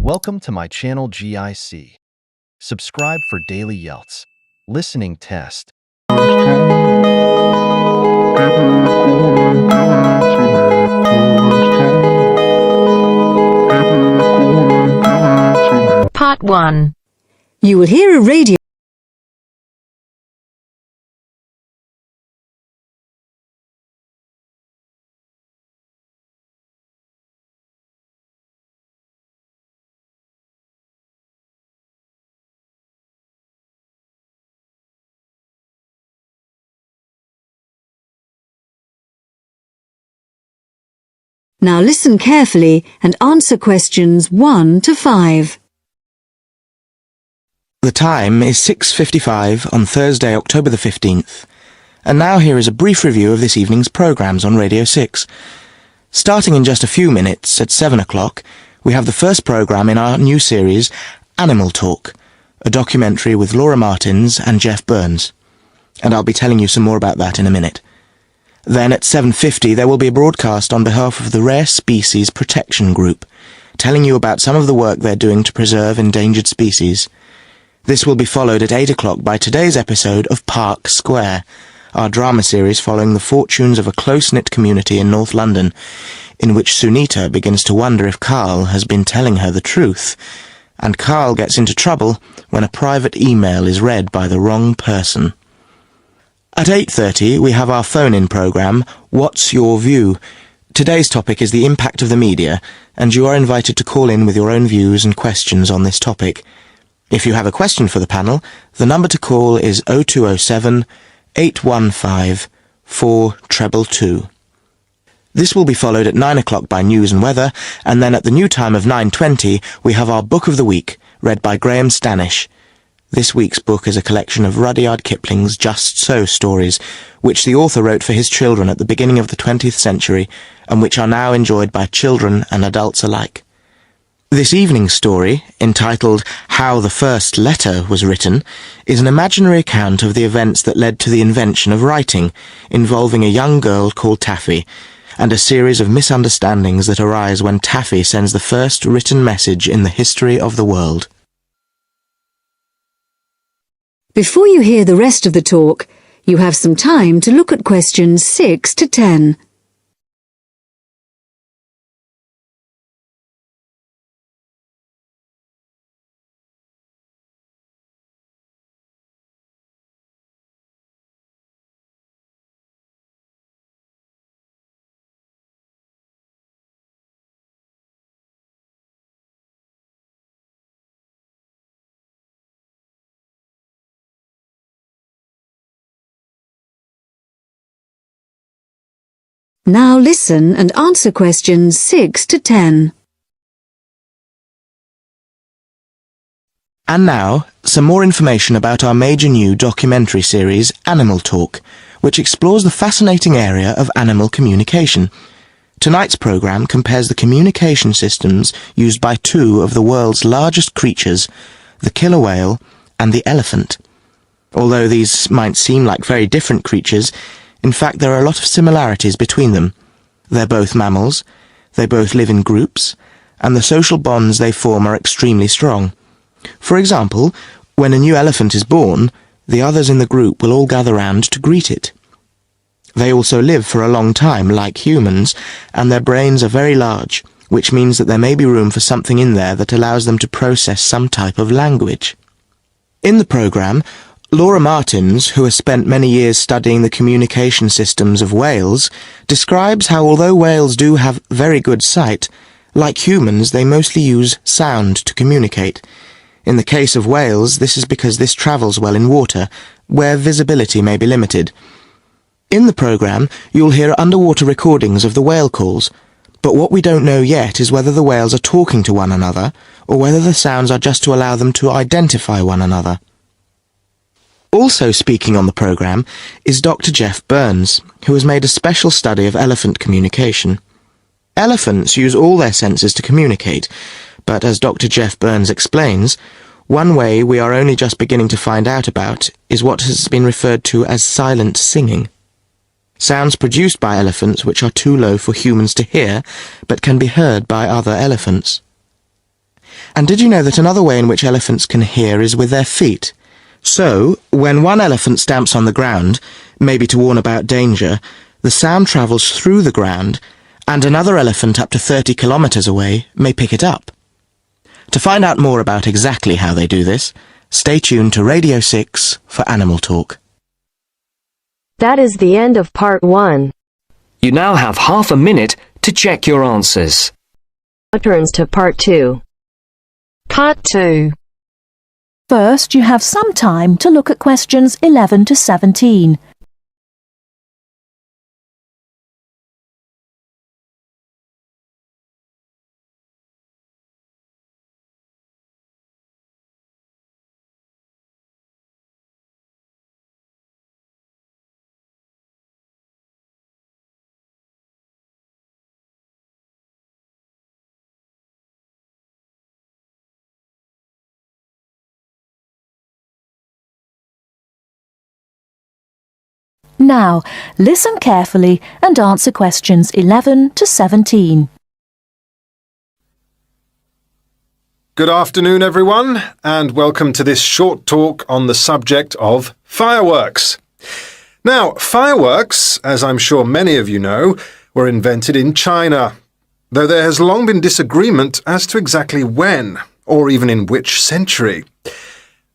Welcome to my channel GIC. Subscribe for daily IELTS listening test. Part 1. You will hear a radio. Now listen carefully and answer questions 1 to 5. The time is 6:55 on Thursday, October the 15th. And now here is a brief review of this evening's programmes on Radio 6. Starting in just a few minutes at 7 o'clock, we have the first programme in our new series, Animal Talk, a documentary with Laura Martins and Jeff Burns. And I'll be telling you some more about that in a minute. Then at 7:50 there will be a broadcast on behalf of the Rare Species Protection Group, telling you about some of the work they're doing to preserve endangered species. This will be followed at 8 o'clock by today's episode of Park Square, our drama series following the fortunes of a close-knit community in North London, in which Sunita begins to wonder if Carl has been telling her the truth, and Carl gets into trouble when a private email is read by the wrong person. At 8:30 we have our phone-in programme, What's Your View? Today's topic is the impact of the media, and you are invited to call in with your own views and questions on this topic. If you have a question for the panel, the number to call is 0207 815 4222. This will be followed at 9 o'clock by news and weather, and then at the new time of 9:20 we have our Book of the Week, read by Graham Stanish. This week's book is a collection of Rudyard Kipling's Just So stories, which the author wrote for his children at the beginning of the 20th century, and which are now enjoyed by children and adults alike. This evening's story, entitled How the First Letter Was Written, is an imaginary account of the events that led to the invention of writing, involving a young girl called Taffy, and a series of misunderstandings that arise when Taffy sends the first written message in the history of the world. Before you hear the rest of the talk, you have some time to look at questions 6 to 10. Now listen and answer questions 6 to 10. And now, some more information about our major new documentary series, Animal Talk, which explores the fascinating area of animal communication. Tonight's programme compares the communication systems used by two of the world's largest creatures, the killer whale and the elephant. Although these might seem like very different creatures, in fact there are a lot of similarities between them. They're both mammals, they both live in groups, and the social bonds they form are extremely strong. For example, when a new elephant is born, the others in the group will all gather round to greet it. They also live for a long time, like humans, and their brains are very large, which means that there may be room for something in there that allows them to process some type of language. In the programme, Laura Martins, who has spent many years studying the communication systems of whales, describes how although whales do have very good sight, like humans they mostly use sound to communicate. In the case of whales, this is because this travels well in water, where visibility may be limited. In the programme, you'll hear underwater recordings of the whale calls, but what we don't know yet is whether the whales are talking to one another, or whether the sounds are just to allow them to identify one another. Also speaking on the programme is Dr. Jeff Burns, who has made a special study of elephant communication. Elephants use all their senses to communicate, but as Dr. Jeff Burns explains, one way we are only just beginning to find out about is what has been referred to as silent singing. Sounds produced by elephants which are too low for humans to hear, but can be heard by other elephants. And did you know that another way in which elephants can hear is with their feet? So, when one elephant stamps on the ground, maybe to warn about danger, the sound travels through the ground, and another elephant up to 30 kilometres away may pick it up. To find out more about exactly how they do this, stay tuned to Radio 6 for Animal Talk. That is the end of part 1. You now have half a minute to check your answers. Turns to part 2. Part 2. First, you have some time to look at questions 11 to 17. Now, listen carefully and answer questions 11 to 17. Good afternoon, everyone, and welcome to this short talk on the subject of fireworks. Now, fireworks, as I'm sure many of you know, were invented in China, though there has long been disagreement as to exactly when, or even in which century.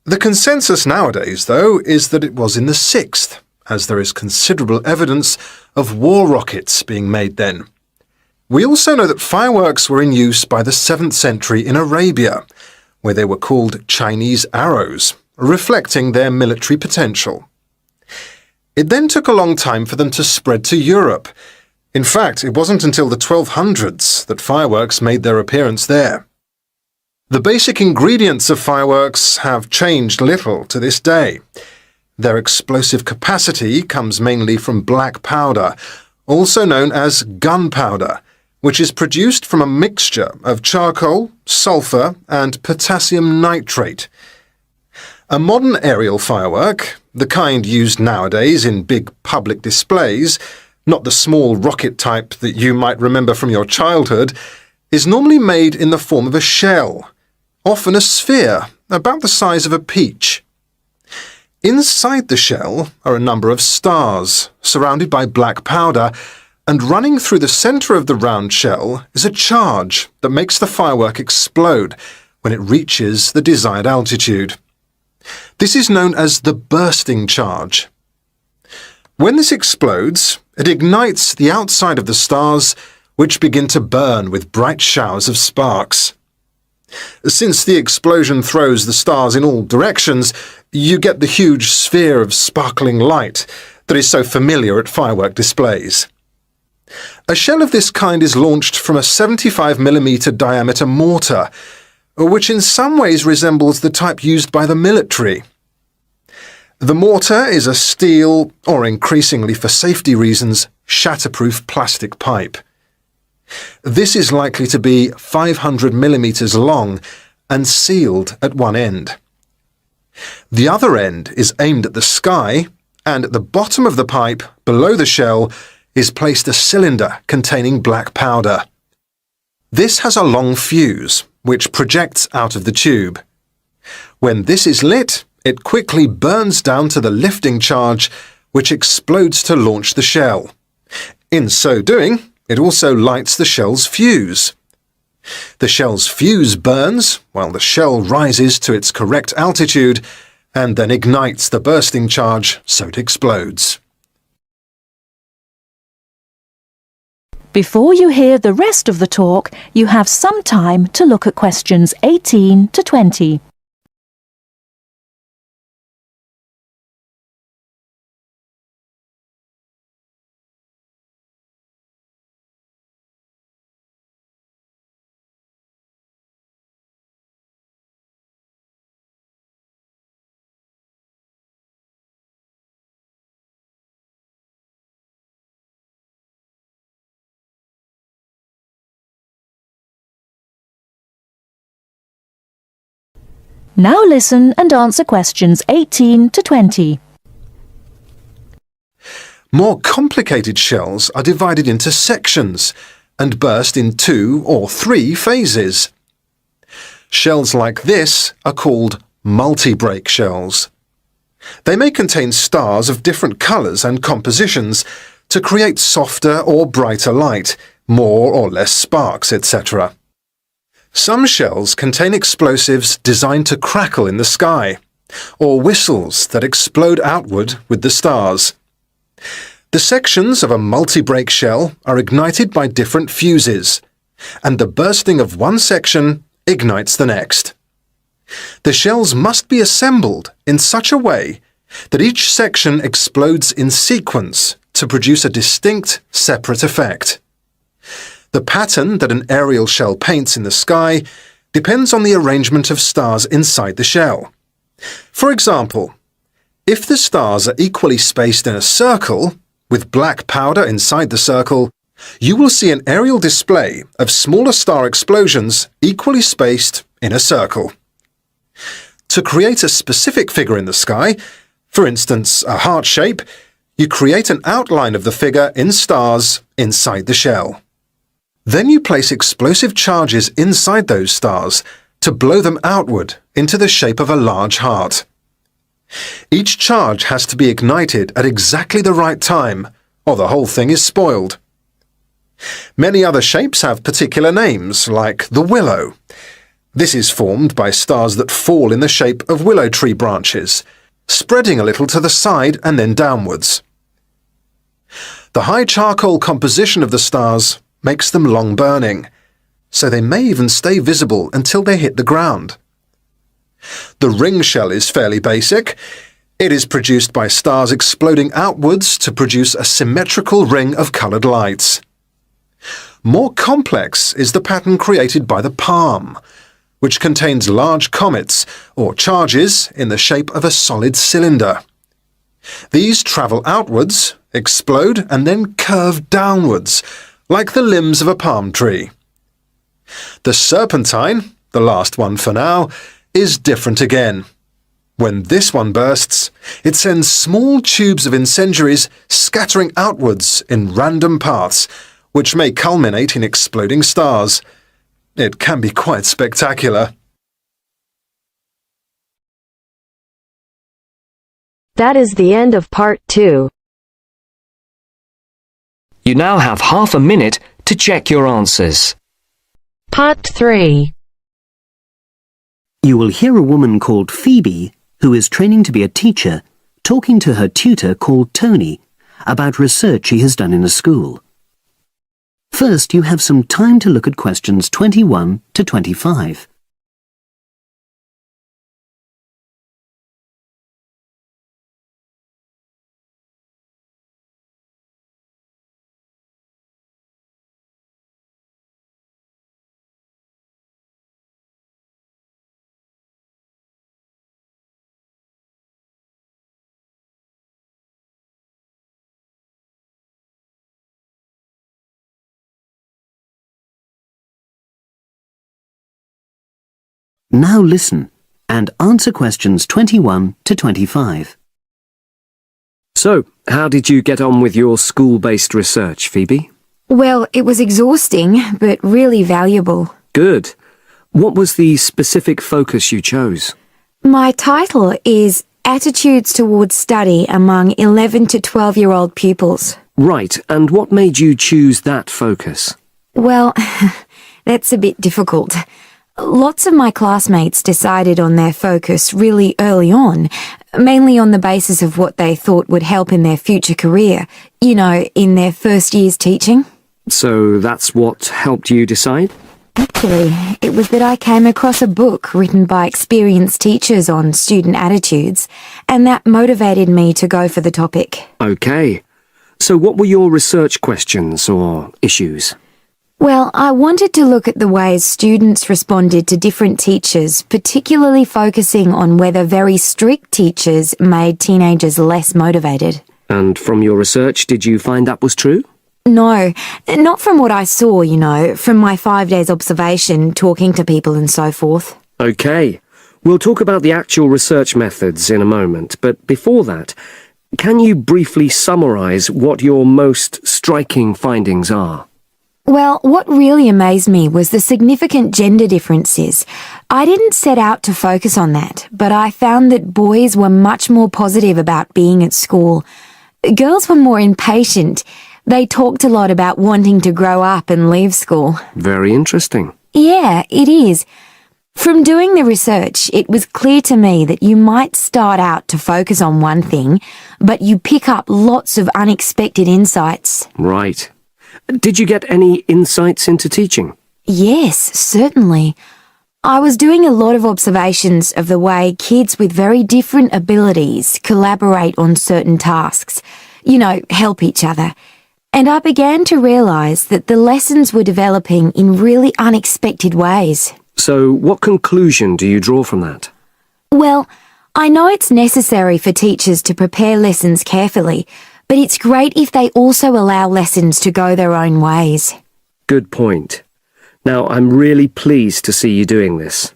The consensus nowadays, though, is that it was in the 6th, as there is considerable evidence of war rockets being made then. We also know that fireworks were in use by the 7th century in Arabia, where they were called Chinese arrows, reflecting their military potential. It then took a long time for them to spread to Europe. In fact, it wasn't until the 1200s that fireworks made their appearance there. The basic ingredients of fireworks have changed little to this day. Their explosive capacity comes mainly from black powder, also known as gunpowder, which is produced from a mixture of charcoal, sulfur, and potassium nitrate. A modern aerial firework, the kind used nowadays in big public displays, not the small rocket type that you might remember from your childhood, is normally made in the form of a shell, often a sphere about the size of a peach. Inside the shell are a number of stars, surrounded by black powder, and running through the centre of the round shell is a charge that makes the firework explode when it reaches the desired altitude. This is known as the bursting charge. When this explodes, it ignites the outside of the stars, which begin to burn with bright showers of sparks. Since the explosion throws the stars in all directions, you get the huge sphere of sparkling light that is so familiar at firework displays. A shell of this kind is launched from a 75mm diameter mortar, which in some ways resembles the type used by the military. The mortar is a steel, or increasingly for safety reasons, shatterproof plastic pipe. This is likely to be 500mm long and sealed at one end. The other end is aimed at the sky, and at the bottom of the pipe, below the shell, is placed a cylinder containing black powder. This has a long fuse, which projects out of the tube. When this is lit, it quickly burns down to the lifting charge, which explodes to launch the shell. In so doing, it also lights the shell's fuse. The shell's fuse burns while the shell rises to its correct altitude and then ignites the bursting charge so it explodes. Before you hear the rest of the talk, you have some time to look at questions 18 to 20. Now listen and answer questions 18 to 20. More complicated shells are divided into sections and burst in 2 or 3 phases. Shells like this are called multi-break shells. They may contain stars of different colours and compositions to create softer or brighter light, more or less sparks, etc. Some shells contain explosives designed to crackle in the sky, or whistles that explode outward with the stars. The sections of a multi-break shell are ignited by different fuses, and the bursting of one section ignites the next. The shells must be assembled in such a way that each section explodes in sequence to produce a distinct, separate effect. The pattern that an aerial shell paints in the sky depends on the arrangement of stars inside the shell. For example, if the stars are equally spaced in a circle, with black powder inside the circle, you will see an aerial display of smaller star explosions equally spaced in a circle. To create a specific figure in the sky, for instance a heart shape, you create an outline of the figure in stars inside the shell. Then you place explosive charges inside those stars to blow them outward into the shape of a large heart. Each charge has to be ignited at exactly the right time, or the whole thing is spoiled. Many other shapes have particular names, like the willow. This is formed by stars that fall in the shape of willow tree branches, spreading a little to the side and then downwards. The high charcoal composition of the stars makes them long burning, so they may even stay visible until they hit the ground. The ring shell is fairly basic. It is produced by stars exploding outwards to produce a symmetrical ring of coloured lights. More complex is the pattern created by the palm, which contains large comets or charges in the shape of a solid cylinder. These travel outwards, explode and then curve downwards, like the limbs of a palm tree. The serpentine, the last one for now, is different again. When this one bursts, it sends small tubes of incendiaries scattering outwards in random paths, which may culminate in exploding stars. It can be quite spectacular. That is the end of part 2. You now have half a minute to check your answers. Part 3. You will hear a woman called Phoebe, who is training to be a teacher, talking to her tutor called Tony about research she has done in a school. First, you have some time to look at questions 21 to 25. Now listen and answer questions 21 to 25. So, how did you get on with your school-based research, Phoebe? Well, it was exhausting, but really valuable. Good. What was the specific focus you chose? My title is Attitudes Towards Study Among 11 to 12-year-old Pupils. Right, and what made you choose that focus? Well, that's a bit difficult. Lots of my classmates decided on their focus really early on, mainly on the basis of what they thought would help in their future career, in their first year's teaching. So that's what helped you decide? Actually, it was that I came across a book written by experienced teachers on student attitudes, and that motivated me to go for the topic. Okay. So what were your research questions or issues? Well, I wanted to look at the ways students responded to different teachers, particularly focusing on whether very strict teachers made teenagers less motivated. And from your research, did you find that was true? No, not from what I saw, from my 5 days observation, talking to people and so forth. Okay. We'll talk about the actual research methods in a moment, but before that, can you briefly summarise what your most striking findings are? Well, what really amazed me was the significant gender differences. I didn't set out to focus on that, but I found that boys were much more positive about being at school. Girls were more impatient. They talked a lot about wanting to grow up and leave school. Very interesting. Yeah, it is. From doing the research, it was clear to me that you might start out to focus on one thing, but you pick up lots of unexpected insights. Right. Did you get any insights into teaching? Yes, certainly. I was doing a lot of observations of the way kids with very different abilities collaborate on certain tasks, help each other. And I began to realise that the lessons were developing in really unexpected ways. So, what conclusion do you draw from that? Well, I know it's necessary for teachers to prepare lessons carefully, but it's great if they also allow lessons to go their own ways. Good point. Now, I'm really pleased to see you doing this.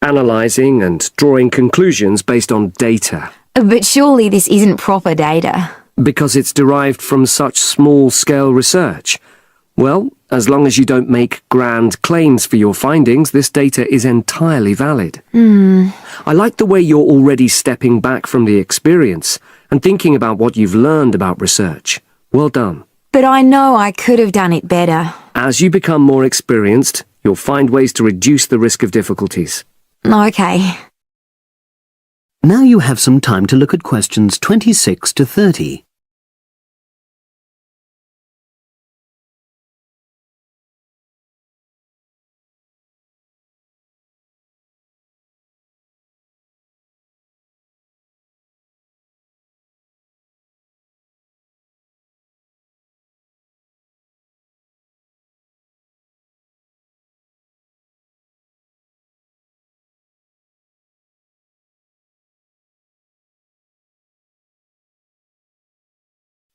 Analysing and drawing conclusions based on data. But surely this isn't proper data. Because it's derived from such small-scale research. Well, as long as you don't make grand claims for your findings, this data is entirely valid. I like the way you're already stepping back from the experience and thinking about what you've learned about research. Well done. But I know I could have done it better. As you become more experienced, you'll find ways to reduce the risk of difficulties. Okay. Now you have some time to look at questions 26 to 30.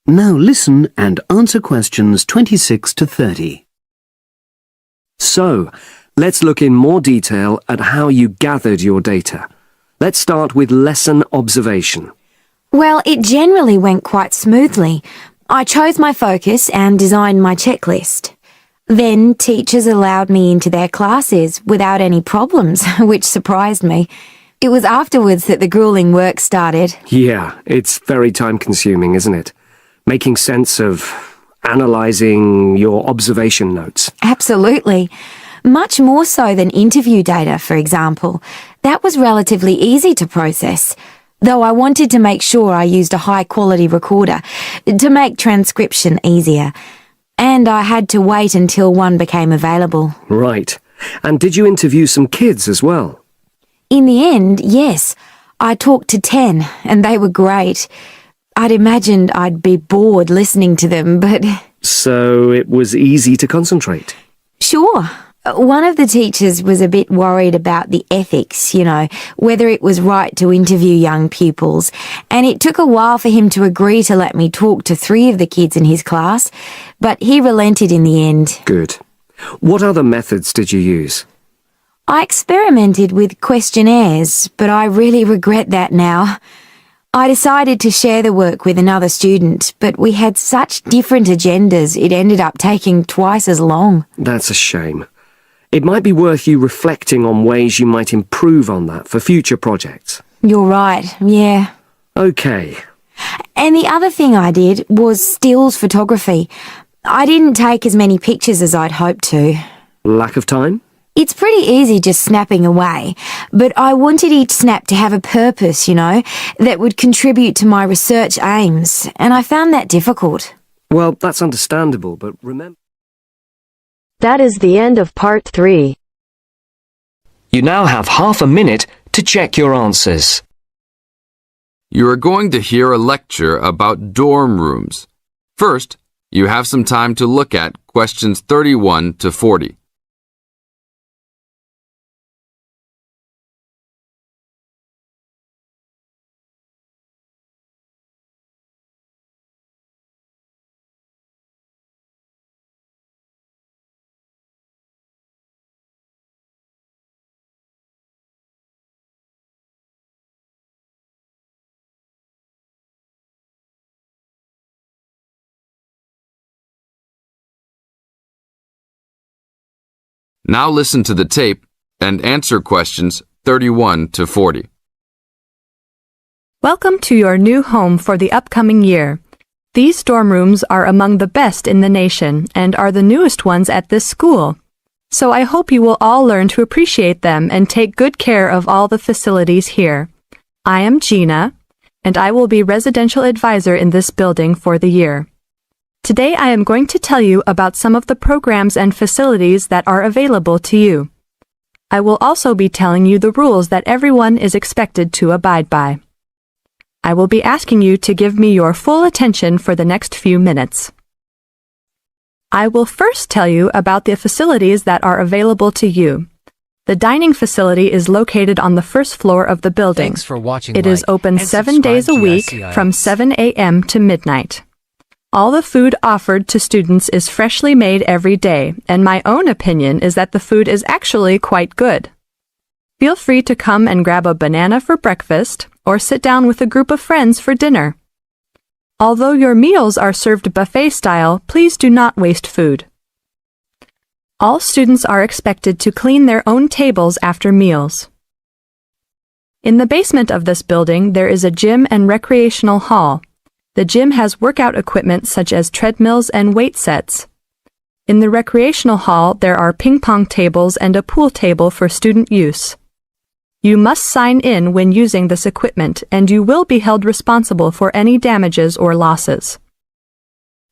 Now listen and answer questions 26 to 30. So, let's look in more detail at how you gathered your data. Let's start with lesson observation. Well, it generally went quite smoothly. I chose my focus and designed my checklist. Then teachers allowed me into their classes without any problems, which surprised me. It was afterwards that the grueling work started. Yeah, it's very time-consuming, isn't it? Making sense of analysing your observation notes. Absolutely. Much more so than interview data, for example. That was relatively easy to process, though I wanted to make sure I used a high-quality recorder to make transcription easier. And I had to wait until one became available. Right. And did you interview some kids as well? In the end, yes. I talked to 10, and they were great. I'd imagined I'd be bored listening to them, but... So it was easy to concentrate? Sure. One of the teachers was a bit worried about the ethics, whether it was right to interview young pupils, and it took a while for him to agree to let me talk to 3 of the kids in his class, but he relented in the end. Good. What other methods did you use? I experimented with questionnaires, but I really regret that now. I decided to share the work with another student, but we had such different agendas it ended up taking twice as long. That's a shame. It might be worth you reflecting on ways you might improve on that for future projects. You're right, yeah. Okay. And the other thing I did was stills photography. I didn't take as many pictures as I'd hoped to. Lack of time? It's pretty easy just snapping away, but I wanted each snap to have a purpose, that would contribute to my research aims, and I found that difficult. Well, that's understandable, but remember... That is the end of part 3. You now have half a minute to check your answers. You are going to hear a lecture about dorm rooms. First, you have some time to look at questions 31 to 40. Now listen to the tape and answer questions 31 to 40. Welcome to your new home for the upcoming year. These dorm rooms are among the best in the nation and are the newest ones at this school. So I hope you will all learn to appreciate them and take good care of all the facilities here. I am Gina, and I will be residential advisor in this building for the year. Today I am going to tell you about some of the programs and facilities that are available to you. I will also be telling you the rules that everyone is expected to abide by. I will be asking you to give me your full attention for the next few minutes. I will first tell you about the facilities that are available to you. The dining facility is located on the first floor of the building. Thanks for watching. It is open 7 days a week from 7 a.m. to midnight. All the food offered to students is freshly made every day, and my own opinion is that the food is actually quite good. Feel free to come and grab a banana for breakfast or sit down with a group of friends for dinner. Although your meals are served buffet style, please do not waste food. All students are expected to clean their own tables after meals. In the basement of this building, there is a gym and recreational hall. The gym has workout equipment such as treadmills and weight sets. In the recreational hall, there are ping pong tables and a pool table for student use. You must sign in when using this equipment, and you will be held responsible for any damages or losses.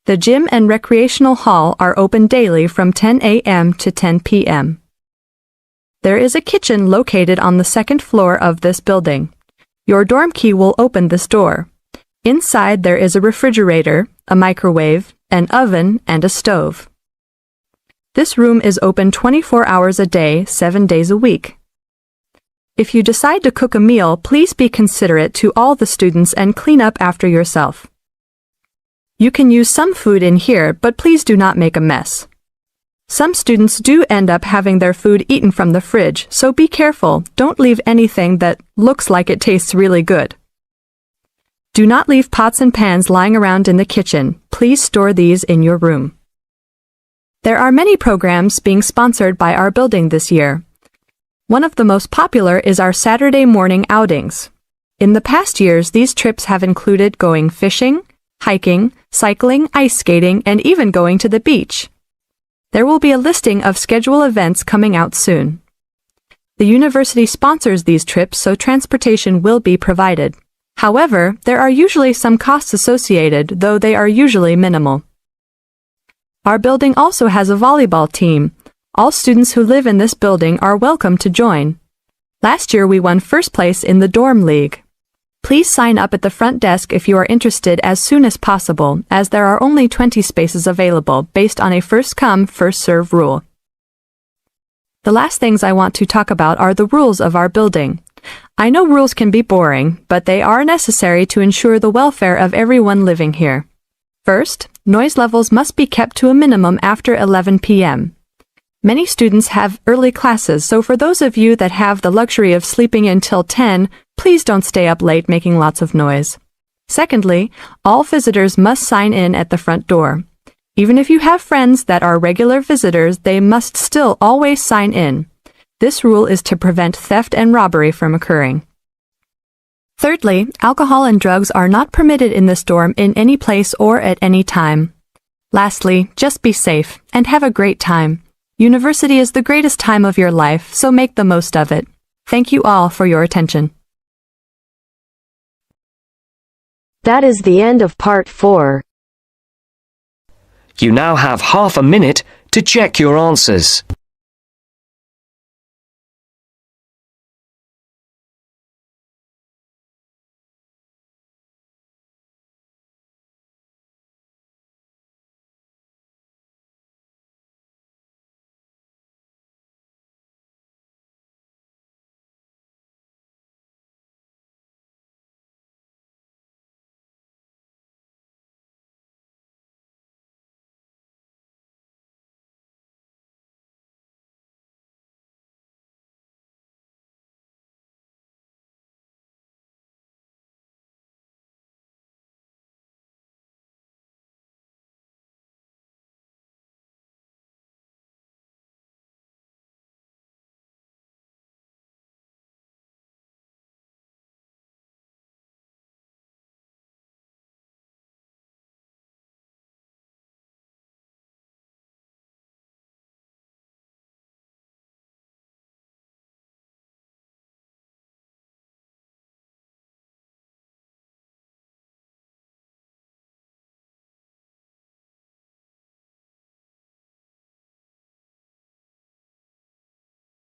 The gym and recreational hall are open daily from 10 a.m. to 10 p.m. There is a kitchen located on the second floor of this building. Your dorm key will open this door. Inside there is a refrigerator, a microwave, an oven, and a stove. This room is open 24 hours a day, 7 days a week. If you decide to cook a meal, please be considerate to all the students and clean up after yourself. You can use some food in here, but please do not make a mess. Some students do end up having their food eaten from the fridge, so be careful. Don't leave anything that looks like it tastes really good. Do not leave pots and pans lying around in the kitchen. Please store these in your room. There are many programs being sponsored by our building this year. One of the most popular is our Saturday morning outings. In the past years, these trips have included going fishing, hiking, cycling, ice skating, and even going to the beach. There will be a listing of scheduled events coming out soon. The university sponsors these trips, so transportation will be provided. However, there are usually some costs associated, though they are usually minimal. Our building also has a volleyball team. All students who live in this building are welcome to join. Last year we won first place in the dorm league. Please sign up at the front desk if you are interested as soon as possible, as there are only 20 spaces available based on a first-come, first-served rule. The last things I want to talk about are the rules of our building. I know rules can be boring, but they are necessary to ensure the welfare of everyone living here. First, noise levels must be kept to a minimum after 11 p.m. Many students have early classes, so for those of you that have the luxury of sleeping until 10, please don't stay up late making lots of noise. Secondly, all visitors must sign in at the front door. Even if you have friends that are regular visitors, they must still always sign in. This rule is to prevent theft and robbery from occurring. Thirdly, alcohol and drugs are not permitted in this dorm in any place or at any time. Lastly, just be safe and have a great time. University is the greatest time of your life, so make the most of it. Thank you all for your attention. That is the end of part 4. You now have half a minute to check your answers.